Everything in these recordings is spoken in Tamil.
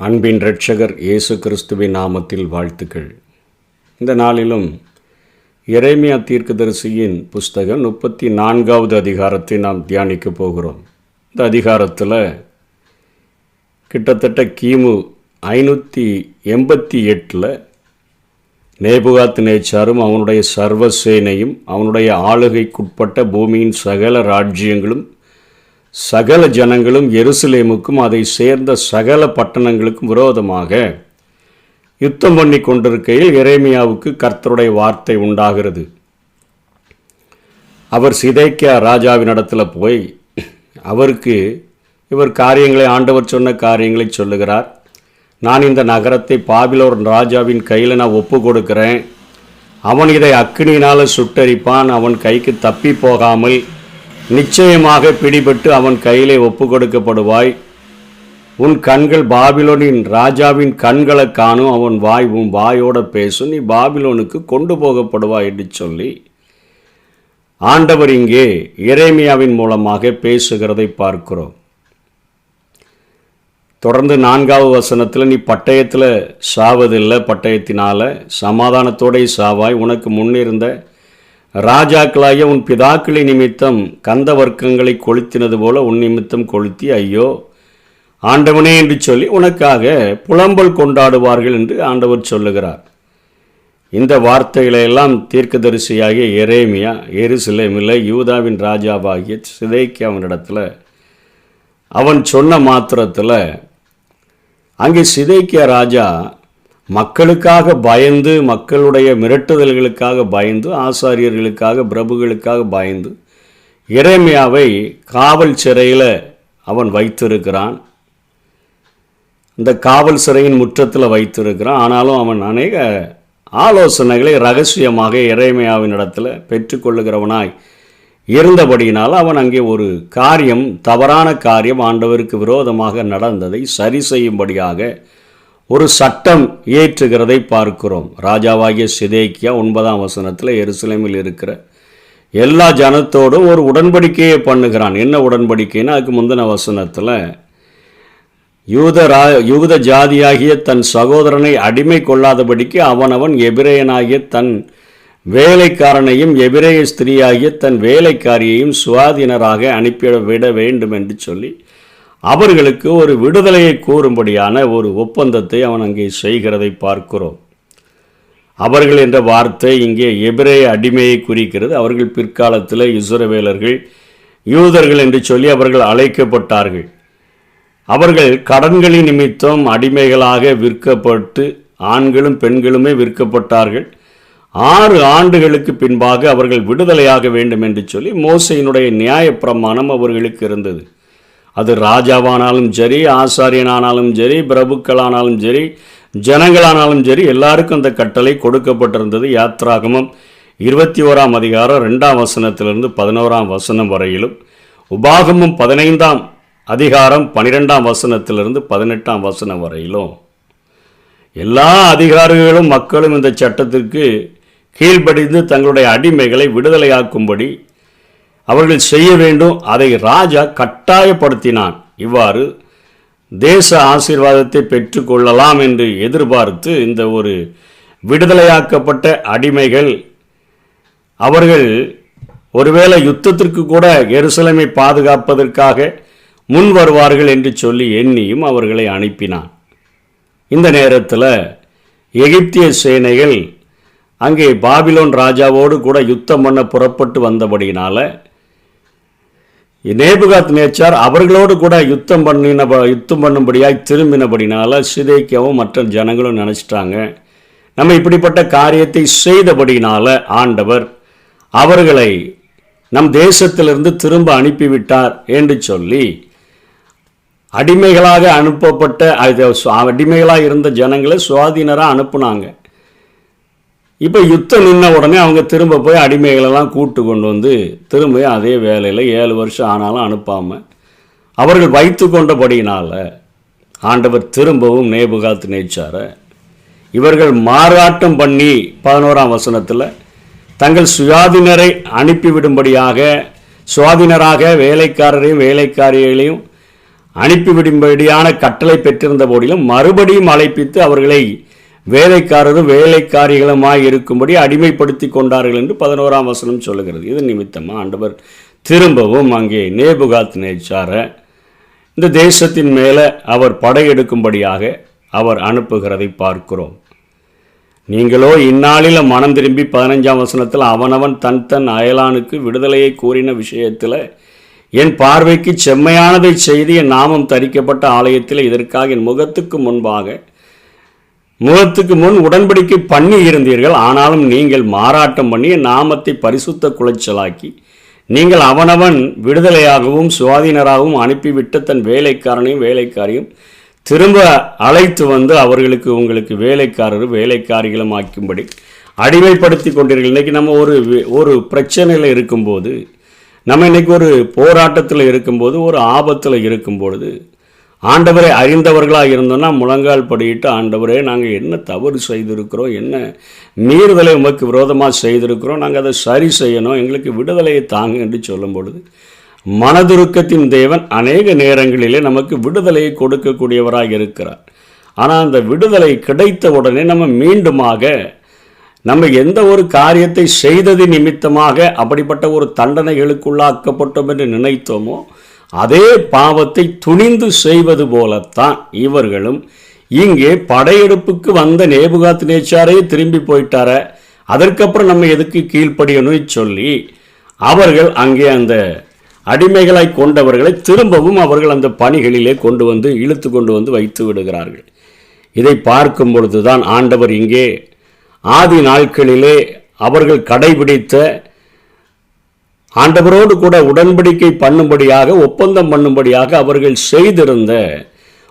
அன்பின் இரட்சகர் இயேசு கிறிஸ்துவின் நாமத்தில் வாழ்த்துக்கள். இந்த நாளிலும் எரேமியா தீர்க்கதரிசியின் புஸ்தகம் 34வது அதிகாரத்தை நாம் தியானிக்க போகிறோம். இந்த அதிகாரத்தில் கிட்டத்தட்ட கிமு 588 நேபுகாத்நேச்சாரும் அவனுடைய சர்வசேனையும் அவனுடைய ஆளுகைக்குட்பட்ட பூமியின் சகல ராஜ்யங்களும் சகல ஜனங்களும் எருசலேமுக்கும் அதை சேர்ந்த சகல பட்டணங்களுக்கும் விரோதமாக யுத்தம் பண்ணி கொண்டிருக்கையில் எரேமியாவுக்கு கர்த்தருடைய வார்த்தை உண்டாகிறது. அவர் சிதேக்கியா ராஜாவின் இடத்துல போய் அவருக்கு இவர் காரியங்களை ஆண்டவர் சொன்ன காரியங்களை சொல்லுகிறார். நான் இந்த நகரத்தை பாபிலோன் ராஜாவின் கையில் நான் ஒப்பு கொடுக்கிறேன். அவன் இதை அக்கினியினால் சுட்டரிப்பான். அவன் கைக்கு தப்பி போகாமல் நிச்சயமாக பிடிபட்டு அவன் கையிலே ஒப்பு கொடுக்கப்படுவாய். உன் கண்கள் பாபிலோனின் ராஜாவின் கண்களை காணும். அவன் வாய் உன் வாயோட பேசும். நீ பாபிலோனுக்கு கொண்டு போகப்படுவாய் என்று சொல்லி ஆண்டவர் இங்கே எரேமியாவின் மூலமாக பேசுகிறதை பார்க்கிறோம். தொடர்ந்து 4வது வசனத்தில் நீ பட்டயத்தில் சாவதில்லை, பட்டயத்தினால சமாதானத்தோടെ சாவாய். உனக்கு முன்னிருந்த ராஜாக்களாகிய உன் பிதாக்களை நிமித்தம் கந்த வர்க்கங்களை கொளுத்தினது போல உன் நிமித்தம் கொளுத்தி ஐயோ ஆண்டவனே என்று சொல்லி உனக்காக புலம்பல் கொண்டாடுவார்கள் என்று ஆண்டவர் சொல்லுகிறார். இந்த வார்த்தைகளையெல்லாம் தீர்க்கதரிசியாகிய எரேமியா எருசலேமில் யூதாவின் ராஜாவாகிய சிதேக்கியாவினிடத்தில் அவன் சொன்ன மாத்திரத்தில் அங்கே சிதேக்கியா ராஜா மக்களுக்காக பயந்து, மக்களுடைய மிரட்டுதல்களுக்காக பயந்து, ஆசாரியர்களுக்காக பிரபுகளுக்காக பயந்து எரேமியாவை காவல் சிறையில் அவன் வைத்திருக்கிறான். இந்த காவல் சிறையின் முற்றத்தில் வைத்திருக்கிறான். ஆனாலும் அவன் அநேக ஆலோசனைகளை ரகசியமாக எரேமியாவின் இடத்துல பெற்றுக்கொள்ளுகிறவனாய் இருந்தபடியினால் அவன் அங்கே ஒரு காரியம், தவறான காரியம் ஆண்டவருக்கு விரோதமாக நடந்ததை சரி செய்யும்படியாக ஒரு சட்டம் இயற்றுகிறதை பார்க்கிறோம். ராஜாவாகிய சிதேக்கியா 9ஆம் வசனத்தில் எருசலேமில் இருக்கிற எல்லா ஜனத்தோடும் ஒரு உடன்படிக்கையை பண்ணுகிறான். என்ன உடன்படிக்கைன்னா, அதுக்கு முந்தின வசனத்தில் யூத ஜாதியாகிய தன் சகோதரனை அடிமை கொள்ளாதபடிக்கு அவனவன் எபிரேயனாகிய தன் வேலைக்காரனையும் எபிரேய ஸ்திரீயாகிய தன் வேலைக்காரியையும் சுவாதீனராக அனுப்பிவிட வேண்டும் என்று சொல்லி அவர்களுக்கு ஒரு விடுதலையை கூறும்படியான ஒரு ஒப்பந்தத்தை அவன் அங்கே செய்கிறதை பார்க்கிறோம். அவர்கள் என்ற வார்த்தை இங்கே எபிரேய அடிமையை குறிக்கிறது. அவர்கள் பிற்காலத்தில் இஸ்ரவேலர்கள், யூதர்கள் என்று சொல்லி அவர்கள் அழைக்கப்பட்டார்கள். அவர்கள் கடன்களின் நிமித்தம் அடிமைகளாக விற்கப்பட்டு ஆண்களும் பெண்களுமே விற்கப்பட்டார்கள். 6 ஆண்டுகளுக்கு பின்பாக அவர்கள் விடுதலையாக வேண்டும் என்று சொல்லி மோசையினுடைய நியாயப்பிரமாணம் அவர்களுக்கு இருந்தது. அது ராஜாவானாலும் சரி, ஆசாரியனானாலும் சரி, பிரபுக்களானாலும் சரி, ஜனங்களானாலும் சரி, எல்லாருக்கும் அந்த கட்டளை கொடுக்கப்பட்டிருந்தது. யாத்ராகமம் 21ஆம் அதிகாரம் 2ஆம் வசனத்திலிருந்து 11ஆம் வசனம் வரையிலும், உபாகமம் 15ஆம் அதிகாரம் 12ஆம் வசனத்திலிருந்து 18ஆம் வசனம் வரையிலும் எல்லா அதிகாரிகளும் மக்களும் இந்த சட்டத்திற்கு கீழ்ப்படிந்து தங்களுடைய அடிமைகளை விடுதலையாக்கும்படி அவர்கள் செய்ய வேண்டும். அதை ராஜா கட்டாயப்படுத்தினான். இவ்வாறு தேச ஆசீர்வாதத்தை பெற்றுக்கொள்ளலாம் என்று எதிர்பார்த்து இந்த ஒரு விடுதலையாக்கப்பட்ட அடிமைகள் அவர்கள் ஒருவேளை யுத்தத்திற்கு கூட எருசலேமை பாதுகாப்பதற்காக முன் வருவார்கள் என்று சொல்லி எண்ணியும் அவர்களை அனுப்பினான். இந்த நேரத்தில் எகிப்திய சேனைகள் அங்கே பாபிலோன் ராஜாவோடு கூட யுத்தம் பண்ண புறப்பட்டு வந்தபடியினால நேபுகாத்நேச்சார் அவர்களோடு கூட யுத்தம் பண்ணும்படியாய் திரும்பினபடினால சிதேக்கியாவும் மற்ற ஜனங்களும் நினச்சிட்டாங்க, நம்ம இப்படிப்பட்ட காரியத்தை செய்தபடினால ஆண்டவர் அவர்களை நம் தேசத்திலிருந்து திரும்ப அனுப்பிவிட்டார் என்று சொல்லி அடிமைகளாக அனுப்பப்பட்ட அடிமைகளாக இருந்த ஜனங்களை சுவாதீனராக அனுப்புனாங்க. இப்போ யுத்தம் நின்ன உடனே அவங்க திரும்ப போய் அடிமைகளெல்லாம் கூட்டு கொண்டு வந்து திரும்ப அதே வேலையில் 7 வருஷம் ஆனாலும் அனுப்பாமல் அவர்கள் வைத்து கொண்டபடியினால் ஆண்டவர் திரும்பவும் நேபுகாத்நேச்சாரை இவர்கள் மாறாட்டம் பண்ணி 11ஆம் வசனத்தில் தங்கள் சுயாதீனரை அனுப்பிவிடும்படியாக சுவாதீனராக வேலைக்காரரையும் வேலைக்காரிகளையும் அனுப்பிவிடும்படியான கட்டளை பெற்றிருந்த போதிலும் மறுபடியும் அழைப்பித்து அவர்களை வேலைக்காரரும் வேலைக்காரிகளுமாய் இருக்கும்படி அடிமைப்படுத்தி கொண்டார்கள் என்று 11ஆம் வசனம் சொல்லுகிறது. இது நிமித்தமாக ஆண்டவர் திரும்பவும் அங்கே நேபுகாத்நேச்சாரை இந்த தேசத்தின் மேலே அவர் படையெடுக்கும்படியாக அவர் அனுப்புகிறதை பார்க்கிறோம். நீங்களோ இந்நாளில் மனம் திரும்பி 15ஆம் வசனத்தில் அவனவன் தன் தன் அயலானுக்கு விடுதலையை கூறின விஷயத்தில் என் பார்வைக்கு செம்மையானதை செய்து என் நாமம் தரிக்கப்பட்ட ஆலயத்தில் இதற்காக என் முகத்துக்கு முன் உடன்படிக்கை பண்ணி இருந்தீர்கள். ஆனாலும் நீங்கள் மாறாட்டம் பண்ணி என் நாமத்தை பரிசுத்த குலைச்சலாக்கி நீங்கள் அவனவன் விடுதலையாகவும் சுவாதீனராகவும் அனுப்பிவிட்ட தன் வேலைக்காரனையும் வேலைக்காரியும் திரும்ப அழைத்து வந்து அவர்களுக்கு உங்களுக்கு வேலைக்காரரும் வேலைக்காரிகளும் ஆக்கும்படி அடிமைப்படுத்தி கொண்டீர்கள். இன்றைக்கி நம்ம ஒரு பிரச்சனையில் இருக்கும்போது, நம்ம இன்றைக்கி ஒரு போராட்டத்தில் இருக்கும்போது, ஒரு ஆபத்தில் இருக்கும்பொழுது ஆண்டவரை அறிந்தவர்களாக இருந்தோன்னா முழங்கால் படியிட்டு, ஆண்டவரே நாங்கள் என்ன தவறு செய்திருக்கிறோம், என்ன மீறுதலை உமக்கு விரோதமாக செய்திருக்கிறோம், நாங்கள் அதை சரி செய்யணும், எங்களுக்கு விடுதலையை தாங்க என்று சொல்லும் பொழுது மனதுருக்கத்தின் தேவன் அநேக நேரங்களிலே நமக்கு விடுதலையை கொடுக்கக்கூடியவராக இருக்கிறார். ஆனால் அந்த விடுதலை கிடைத்த உடனே நம்ம மீண்டுமாக நம்ம எந்த ஒரு காரியத்தை செய்தது நிமித்தமாக அப்படிப்பட்ட ஒரு தண்டனைகளுக்குள்ளாக்கப்பட்டோம் என்று நினைத்தோமோ அதே பாவத்தை துணிந்து செய்வது போலத்தான் இவர்களும் இங்கே படையெடுப்புக்கு வந்த நேபுகாத்நேச்சாரே திரும்பி போயிட்டார, அதற்கப்புறம் நம்ம எதுக்கு கீழ்ப்படியணும்னு சொல்லி அவர்கள் அங்கே அந்த அடிமைகளாய் கொண்டவர்களை திரும்பவும் அவர்கள் அந்த பணிகளிலே இழுத்து கொண்டு வந்து வைத்து விடுகிறார்கள். இதை பார்க்கும் பொழுதுதான் ஆண்டவர் இங்கே ஆதி நாட்களிலே அவர்கள் கடைபிடித்த ஆண்டவரோடு கூட உடன்படிக்கை பண்ணும்படியாக ஒப்பந்தம் பண்ணும்படியாக அவர்கள் செய்திருந்த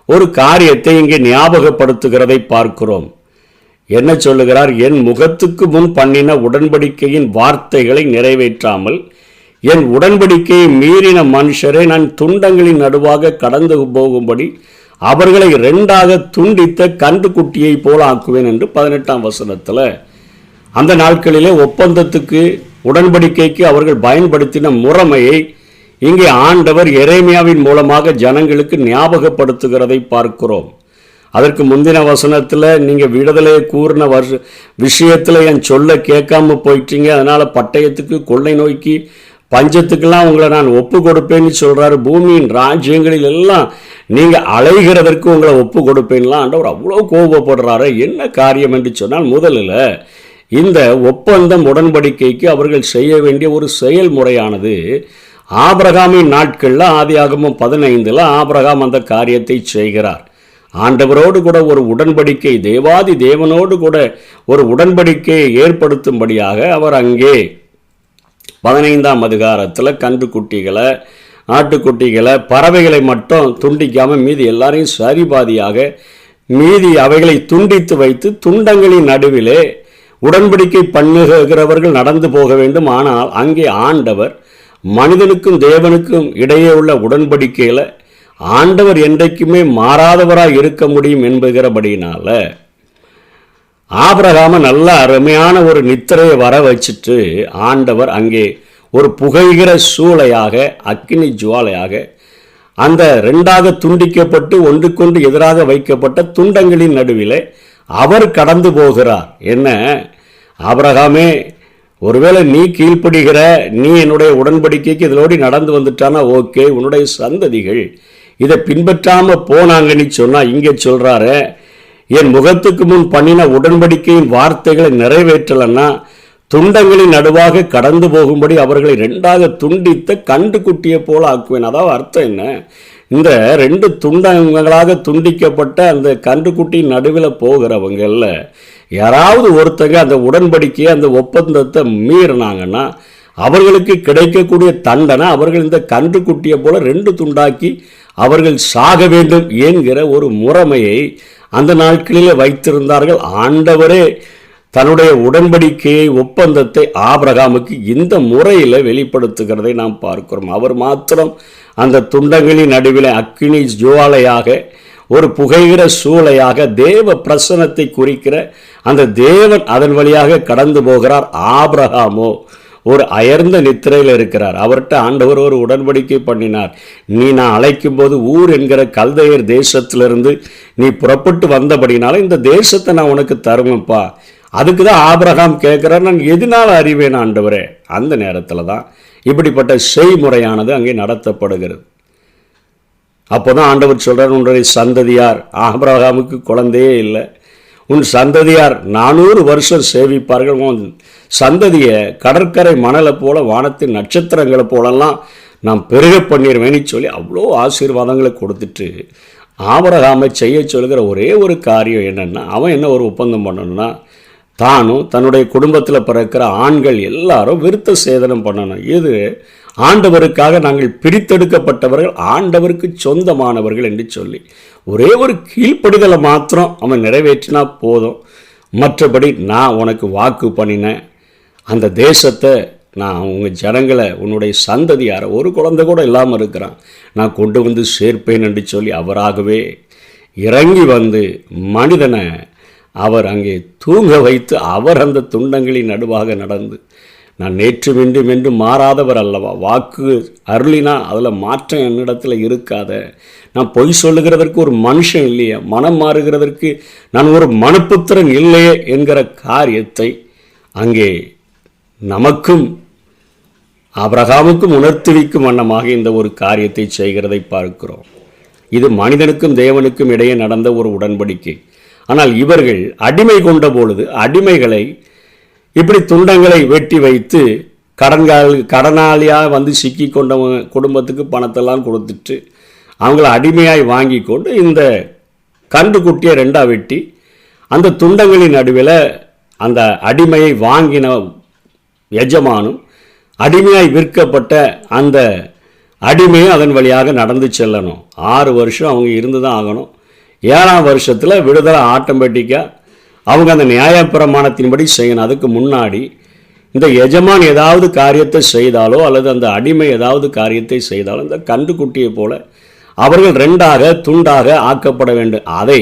ஒரு காரியத்தை இங்கே ஞாபகப்படுத்துகிறதை பார்க்கிறோம். என்ன சொல்லுகிறார்? என் முகத்துக்கு முன் பண்ணின உடன்படிக்கையின் வார்த்தைகளை நிறைவேற்றாமல் என் உடன்படிக்கையை மீறின மனுஷரை நான் துண்டங்களின் நடுவாக கடந்து போகும்படி அவர்களை 2ஆக துண்டித்த கன்றுக்குட்டியை போல ஆக்குவேன் என்று 18ஆம் வசனத்தில் அந்த நாட்களிலே ஒப்பந்தத்துக்கு உடன்படிக்கைக்கு அவர்கள் பயன்படுத்தின முறைமையை இங்கே ஆண்டவர் எரேமியாவின் மூலமாக ஜனங்களுக்கு ஞாபகப்படுத்துகிறதை பார்க்கிறோம். அதற்கு முந்தின வசனத்தில் நீங்கள் விடுதலையை கூறின விஷயத்தில் என் சொல்ல கேட்காம போயிட்டீங்க, அதனால் பட்டயத்துக்கு கொள்ளை நோய்க்கு பஞ்சத்துக்கெல்லாம் உங்களை நான் ஒப்பு கொடுப்பேன்னு சொல்கிறாரு. பூமியின் ராஜ்யங்களில் எல்லாம் நீங்கள் அலைகிறதற்கு உங்களை ஒப்பு கொடுப்பேன்லாம் ஆண்டவர் அவ்வளோ கோபப்படுறாரு. என்ன காரியம் என்று சொன்னால், முதலில் இந்த ஒப்பந்தம் உடன்படிக்கைக்கு அவர்கள் செய்ய வேண்டிய ஒரு செயல்முறையானது ஆபிரகாமின் நாட்களில் ஆதியாகமம் 15 ஆபிரகாம் அந்த காரியத்தை செய்கிறார். ஆண்டவரோடு கூட ஒரு உடன்படிக்கை, தேவாதி தேவனோடு கூட ஒரு உடன்படிக்கையை ஏற்படுத்தும்படியாக அவர் அங்கே 15ஆம் அதிகாரத்தில் கன்றுக்குட்டிகளை, ஆட்டுக்குட்டிகளை, பறவைகளை மட்டும் துண்டிக்காமல் மீதி எல்லாரையும் சரிபாதியாக மீதி அவைகளை துண்டித்து வைத்து துண்டங்களின் நடுவிலே உடன்படிக்கை பண்ணுகிறவர்கள் நடந்து போக வேண்டும். ஆனால் அங்கே ஆண்டவர் மனிதனுக்கும் தேவனுக்கும் இடையே உள்ள உடன்படிக்கையில் ஆண்டவர் என்றைக்குமே மாறாதவராக இருக்க முடியும் என்கிறபடினால ஆபிரகாம நல்ல அருமையான ஒரு நித்திரையை வர வச்சுட்டு ஆண்டவர் அங்கே ஒரு புகைகிற சூளையாக, அக்கினி ஜுவாலையாக அந்த 2ஆக துண்டிக்கப்பட்டு ஒன்றுக்கொன்று எதிராக வைக்கப்பட்ட துண்டங்களின் நடுவில் அவர் கடந்து போகிறார். என்ன ஆபிரகாமே, ஒருவேளை நீ கீழ்ப்படுகிற, நீ என்னுடைய உடன்படிக்கைக்கு இதோடு நடந்து வந்துட்டானா ஓகே, உன்னுடைய சந்ததிகள் இதை பின்பற்றாமல் போனாங்கன்னு சொன்னால் இங்கே சொல்கிறாரு, என் முகத்துக்கு முன் பண்ணின உடன்படிக்கையின் வார்த்தைகளை நிறைவேற்றலைன்னா துண்டங்களின் நடுவாக கடந்து போகும்படி அவர்களை 2ஆக துண்டித்த கன்றுக்குட்டியை போல ஆக்குவேன். அதாவது அர்த்தம் என்ன? இந்த 2 துண்டங்களாக துண்டிக்கப்பட்ட அந்த கன்றுக்குட்டியின் நடுவில் போகிறவங்களில் யாராவது ஒருத்தங்க அந்த உடன்படிக்கையை, அந்த ஒப்பந்தத்தை மீறினாங்கன்னா அவர்களுக்கு கிடைக்கக்கூடிய தண்டனை அவர்கள் இந்த கன்றுக்குட்டியை போல 2 துண்டாக்கி அவர்கள் சாக வேண்டும் என்கிற ஒரு முறைமையை அந்த நாட்களில் வைத்திருந்தார்கள். ஆண்டவரே தன்னுடைய உடன்படிக்கையை, ஒப்பந்தத்தை ஆபிரகாமுக்கு இந்த முறையில் வெளிப்படுத்துகிறதை நாம் பார்க்கிறோம். அவர் மாத்திரம் அந்த துண்டங்களின் நடுவில் அக்கினி ஜுவாலையாக, ஒரு புகைகிற சூளையாக, தேவ பிரசன்னத்தை குறிக்கிற அந்த தேவன் அதன் வழியாக கடந்து போகிறார். ஆபிரகாமோ ஒரு அயர்ந்த நித்திரையில் இருக்கிறார். அவர்கிட்ட ஆண்டவர் ஒரு உடன்படிக்கை பண்ணினார். நீ நான் அழைக்கும் போது ஊர் என்கிற கல்தையர் தேசத்திலிருந்து நீ புறப்பட்டு வந்தபடினால இந்த தேசத்தை நான் உனக்கு தருவேன்ப்பா. அதுக்கு தான் ஆபிரகாம் கேட்குறார், நான் எதனால் அறிவேன் ஆண்டவரே. அந்த நேரத்தில் தான் இப்படிப்பட்ட செய்முறையானது அங்கே நடத்தப்படுகிறது. அப்போ தான் ஆண்டவர் சொல்கிறார், உன்னுடைய சந்ததியார், ஆபிரகாமுக்கு குழந்தையே இல்லை, உன் சந்ததியார் 400 வருஷம் சேவிப்பார்கள், உன் சந்ததியை கடற்கரை மணலை போல வானத்தின் நட்சத்திரங்களை போலெல்லாம் நான் பெருக பண்ணிடுவேன்னு சொல்லி அவ்வளோ ஆசீர்வாதங்களை கொடுத்துட்டு ஆபிரகாமை செய்ய சொல்கிற ஒரே ஒரு காரியம் என்னென்னா, அவன் என்ன ஒரு ஒப்பந்தம் பண்ணணும்னா, தானும் தன்னுடைய குடும்பத்தில் பிறக்கிற ஆண்கள் எல்லாரும் விருத்த சேதனம் பண்ணணும். இது ஆண்டவருக்காக நாங்கள் பிரித்தெடுக்கப்பட்டவர்கள், ஆண்டவருக்கு சொந்தமானவர்கள் என்று சொல்லி ஒரே ஒரு கீழ்ப்படிதலை மாத்திரம் அவன் நிறைவேற்றினா போதும். மற்றபடி நான் உனக்கு வாக்கு பண்ணினேன், அந்த தேசத்தை நான் உங்கள் ஜனங்களை, உன்னுடைய சந்ததியார ஒரு குழந்தை கூட இல்லாமல் இருக்கிறான், நான் கொண்டு வந்து சேர்ப்பேன் என்று சொல்லி அவராகவே இறங்கி வந்து மனிதனை அவர் அங்கே தூங்க வைத்து அவர் அந்த துண்டங்களின் நடுவாக நடந்து, நான் நேற்று மீண்டும் என்று மாறாதவர் அல்லவா, வாக்கு அருளினா அதில் மாற்றம் என்னிடத்தில் இருக்காத, நான் பொய் சொல்லுகிறதற்கு ஒரு மனுஷன் இல்லையா, மனம் மாறுகிறதற்கு நான் ஒரு மனுப்புத்திரன் இல்லையே என்கிற காரியத்தை அங்கே நமக்கும் ஆபிரகாமுக்கும் உணர்த்துவிக்கும் வண்ணமாக இந்த ஒரு காரியத்தை செய்கிறதை பார்க்கிறோம். இது மனிதனுக்கும் தேவனுக்கும் இடையே நடந்த ஒரு உடன்படிக்கை. ஆனால் இவர்கள் அடிமை கொண்ட பொழுது அடிமைகளை இப்படி துண்டங்களை வெட்டி வைத்து கடனாளியாக வந்து சிக்கி கொண்டவங்க குடும்பத்துக்கு பணத்தெல்லாம் கொடுத்துட்டு அவங்கள அடிமையாய் வாங்கி கொண்டு இந்த கன்றுக்குட்டியை ரெண்டாக வெட்டி அந்த துண்டங்களின் நடுவில் அந்த அடிமையை வாங்கின எஜமானும் அடிமையாய் விற்கப்பட்ட அந்த அடிமையும் அதன் வழியாக நடந்து செல்லணும். 6 வருஷம் அவங்க இருந்து தான் ஆகணும். 7ஆம் வருஷத்தில் விடுதலை ஆட்டோமேட்டிக்காக அவங்க அந்த நியாயப்பிரமாணத்தின்படி செய்யணும். அதுக்கு முன்னாடி இந்த எஜமான் ஏதாவது காரியத்தை செய்தாலோ அல்லது அந்த அடிமை ஏதாவது காரியத்தை செய்தாலோ இந்த கன்றுக்குட்டியை போல அவர்கள் 2ஆக துண்டாக ஆக்கப்பட வேண்டும். அதை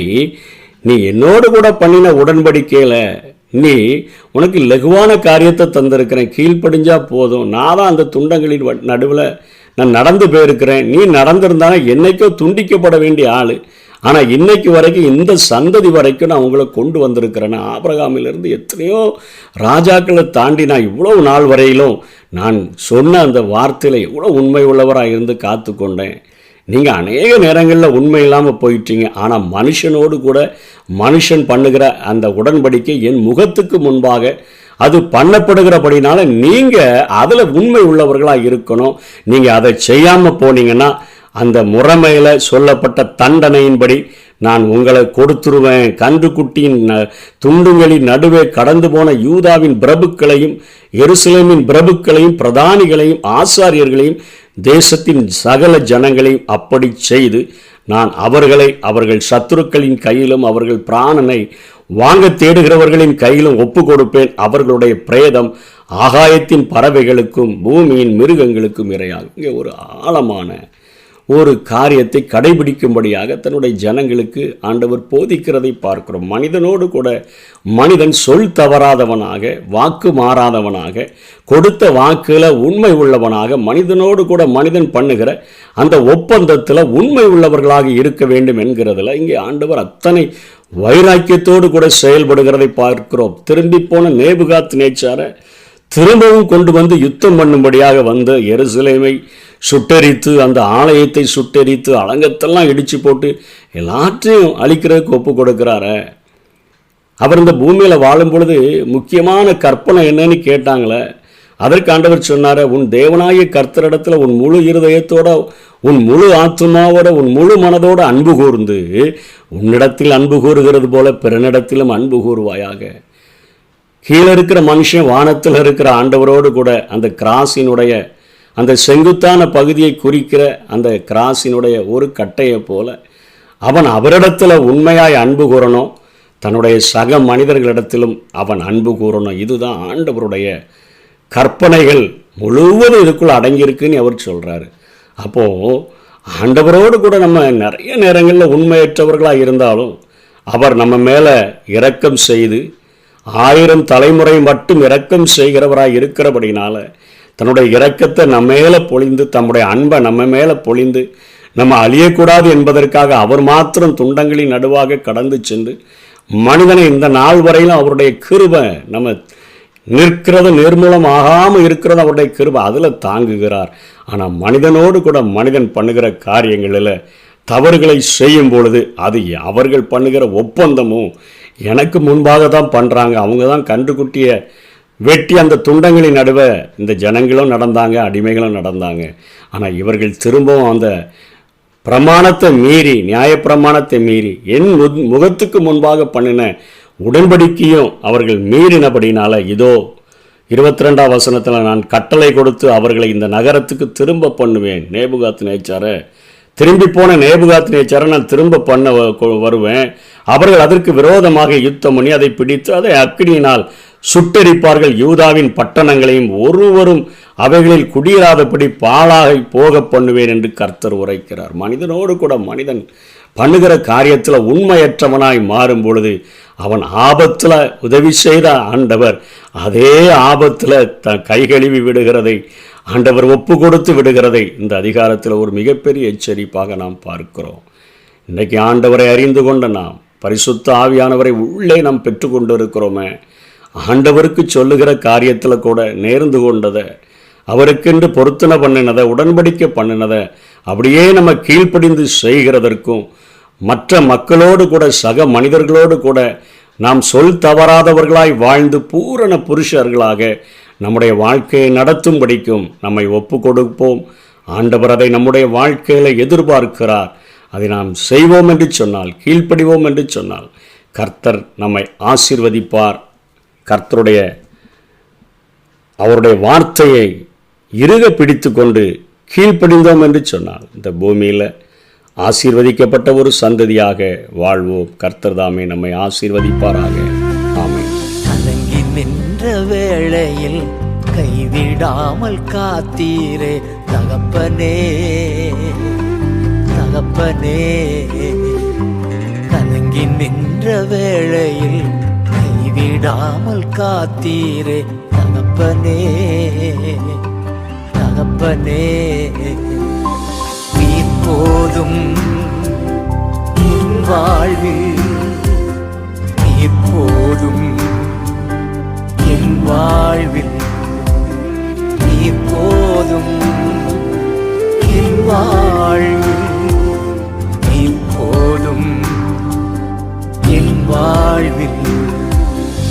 நீ என்னோடு கூட பண்ணின உடன்படிக்கையில் நீ உனக்கு லகுவான காரியத்தை தந்திருக்கிறேன், கீழ்ப்படிஞ்சா போதும், நான் தான் அந்த துண்டங்களின் நடுவில் நான் நடந்து போயிருக்கிறேன், நீ நடந்திருந்தானே என்னைக்கோ துண்டிக்கப்பட வேண்டிய ஆள், ஆனால் இன்னைக்கு வரைக்கும் இந்த சந்ததி வரைக்கும் நான் உங்களை கொண்டு வந்திருக்கிறேன். ஆபிரகாமிலிருந்து எத்தனையோ ராஜாக்களை தாண்டி நான் இவ்வளோ நாள் வரையிலும் நான் சொன்ன அந்த வார்த்தையில் எவ்வளோ உண்மை உள்ளவராக இருந்து காத்து கொண்டேன். நீங்கள் அநேக நேரங்களில் உண்மை இல்லாமல் போயிட்டீங்க, ஆனால் மனுஷனோடு கூட மனுஷன் பண்ணுகிற அந்த உடன்படிக்கை என் முகத்துக்கு முன்பாக அது பண்ணப்படுகிறபடினால நீங்கள் அதில் உண்மை உள்ளவர்களாக இருக்கணும். நீங்கள் அதை செய்யாமல் போனீங்கன்னா அந்த முறைமையில் சொல்லப்பட்ட தண்டனையின்படி நான் உங்களை கொடுத்துருவேன். கன்றுக்குட்டியின் துண்டுகளின் நடுவே கடந்து போன யூதாவின் பிரபுக்களையும் எருசலேமின் பிரபுக்களையும் பிரதானிகளையும் ஆசாரியர்களையும் தேசத்தின் சகல ஜனங்களையும் அப்படி செய்து நான் அவர்களை அவர்கள் சத்துருக்களின் கையிலும் அவர்கள் பிராணனை வாங்க தேடுகிறவர்களின் கையிலும் ஒப்பு கொடுப்பேன். அவர்களுடைய பிரேதம் ஆகாயத்தின் பறவைகளுக்கும் பூமியின் மிருகங்களுக்கும் இரையாகும். இங்கே ஒரு ஆழமான ஒரு காரியத்தை கடைபிடிக்கும்படியாக தன்னுடைய ஜனங்களுக்கு ஆண்டவர் போதிக்கிறதை பார்க்கிறோம். மனிதனோடு கூட மனிதன் சொல் தவறாதவனாக, வாக்கு மாறாதவனாக, கொடுத்த வாக்கில் உண்மை உள்ளவனாக, மனிதனோடு கூட மனிதன் பண்ணுகிற அந்த ஒப்பந்தத்தில் உண்மை உள்ளவர்களாக இருக்க வேண்டும் என்கிறதுல இங்கே ஆண்டவர் அத்தனை வைராக்கியத்தோடு கூட செயல்படுகிறதை பார்க்கிறோம். திரும்பி போன நேபுகாத் நேச்சாரை திரும்பவும் கொண்டு வந்து யுத்தம் பண்ணும்படியாக வந்து எருசலேமை சுட்டெரித்து அந்த ஆலயத்தை சுட்டெரித்து அலங்கத்தெல்லாம் இடித்து போட்டு எல்லாத்தையும் அழிக்கிறதுக்கு ஒப்பு கொடுக்குறாரு. அவர் இந்த பூமியில் வாழும் பொழுது முக்கியமான கற்பனை என்னன்னு கேட்டாங்களே, அதற்கு ஆண்டவர் சொன்னார், உன் தேவனாகிய கர்த்தரிடத்தில் உன் முழு இருதயத்தோட உன் முழு ஆத்மாவோட உன் முழு மனதோடு அன்பு கூர்ந்து உன்னிடத்தில் அன்பு கூறுகிறது போல பிறனிடத்திலும் அன்பு கூறுவாயாக. கீழே இருக்கிற மனுஷன் வானத்தில் இருக்கிற ஆண்டவரோடு கூட அந்த கிராஸினுடைய அந்த செங்குத்தான பகுதியை குறிக்கிற அந்த கிராஸினுடைய ஒரு கட்டையை போல அவன் அவரிடத்தில் உண்மையாய் அன்பு கூறணும், தன்னுடைய சக மனிதர்களிடத்திலும் அவன் அன்பு கூறணும். இதுதான் ஆண்டவருடைய கற்பனைகள் முழுவதும் இதுக்குள்ள அடங்கியிருக்குன்னு அவர் சொல்கிறாரு. அப்போது ஆண்டவரோடு கூட நம்ம நிறைய நேரங்களில் உண்மையற்றவர்களாக இருந்தாலும் அவர் நம்ம மேலே இரக்கம் செய்து 1000 தலைமுறை மட்டும் இரக்கம் செய்கிறவராய் இருக்கிறபடினால தன்னுடைய இரக்கத்தை நம்ம மேலே பொழிந்து, தம்முடைய அன்பை நம்ம மேலே பொழிந்து, நம்ம அழியக்கூடாது என்பதற்காக அவர் மாத்திரம் துண்டங்களின் நடுவாக கடந்து சென்று மனிதனை இந்த நாள் வரையிலும் அவருடைய கிருபை நம்ம நிற்கிறது, நிர்மூலம் ஆகாமல் இருக்கிறது அவருடைய கிருபை அதில் தாங்குகிறார். ஆனால் மனிதனோடு கூட மனிதன் பண்ணுகிற காரியங்களில் தவறுகளை செய்யும் பொழுது அது அவர்கள் பண்ணுகிற ஒப்பந்தமும் எனக்கு முன்பாக தான் பண்ணுறாங்க. அவங்க தான் கன்றுக்குட்டியை வெட்டி அந்த துண்டங்களின் நடுவே இந்த ஜனங்களும் நடந்தாங்க, அடிமைகளும் நடந்தாங்க. ஆனால் இவர்கள் திரும்பவும் அந்த பிரமாணத்தை மீறி, நியாயப்பிரமாணத்தை மீறி, என் முகத்துக்கு முன்பாக பண்ணின உடன்படிக்கையும் அவர்கள் மீறினபடினால இதோ 22ஆம் வசனத்தில் நான் கட்டளை கொடுத்து அவர்களை இந்த நகரத்துக்கு திரும்ப பண்ணுவேன். நேபுகாத்நேச்சாரை திரும்பி போன நேபுகாத்நேச்சாரை நான் திரும்ப பண்ண வருவேன். அவர்கள் அதற்கு விரோதமாக யுத்தம் பண்ணி அதை பிடித்து அதை அக்கினியினால் சுட்டெரிப்பார்கள். யூதாவின் பட்டணங்களையும் ஒருவரும் அவைகளில் குடியிராதபடி பாழாக போக பண்ணுவேன் என்று கர்த்தர் உரைக்கிறார். மனிதனோடு கூட மனிதன் பண்ணுகிற காரியத்தில் உண்மையற்றவனாய் மாறும் பொழுது அவன் ஆபத்தில் உதவி செய்த ஆண்டவர் அதே ஆபத்தில் கைகழுவி விடுகிறதை ஆண்டவர் ஒப்பு கொடுத்து விடுகிறதை இந்த அதிகாரத்தில் ஒரு மிகப்பெரிய எச்சரிப்பாக நாம் பார்க்கிறோம். இன்றைக்கு ஆண்டவரை அறிந்து கொண்ட நாம், பரிசுத்த ஆவியானவரை உள்ளே நாம் பெற்றுக்கொண்டு இருக்கிறோமே, ஆண்டவருக்கு சொல்லுகிற காரியத்தில் கூட நேர்ந்து கொண்டதை, அவருக்கென்று பொருத்தனை பண்ணினதை, உடன்படிக்கை பண்ணினதை அப்படியே நம்ம கீழ்ப்படிந்து செய்கிறதற்கும், மற்ற மக்களோடு கூட சக மனிதர்களோடு கூட நாம் சொல் தவறாதவர்களாய் வாழ்ந்து பூரண புருஷர்களாக நம்முடைய வாழ்க்கையை நடத்தும்படிக்கும் நம்மை ஒப்பு கொடுப்போம். ஆண்டவர் அதை நம்முடைய வாழ்க்கையில் எதிர்பார்க்கிறார். அதை நாம் செய்வோம் என்று சொன்னால், கீழ்ப்படிவோம் என்று சொன்னால் கர்த்தர் நம்மை ஆசீர்வதிப்பார். கர்த்தருடைய அவருடைய வார்த்தையை இறுக பிடித்து கொண்டு கீழ்ப்படிந்தோம் என்று சொன்னால் இந்த பூமியில் ஆசீர்வதிக்கப்பட்ட ஒரு சந்ததியாக வாழ்வோம். கர்த்தர் தாமே நம்மை ஆசீர்வதிப்பாராக. ஆமென். கலங்கி நின்ற வேளையில் கைவிடாமல் காத்தீரே தகப்பனே, தகப்பனே. கலங்கி நின்ற வேளையில் கைவிடாமல் காத்தீரே தகப்பனே, தகப்பனே. நீர் போதும் என் வாழ்வில், நீர் போதும் என் வாழ்வில், நீர் போதும் என் வாழ்வில், நீர் போதும் என் வாழ்வில்.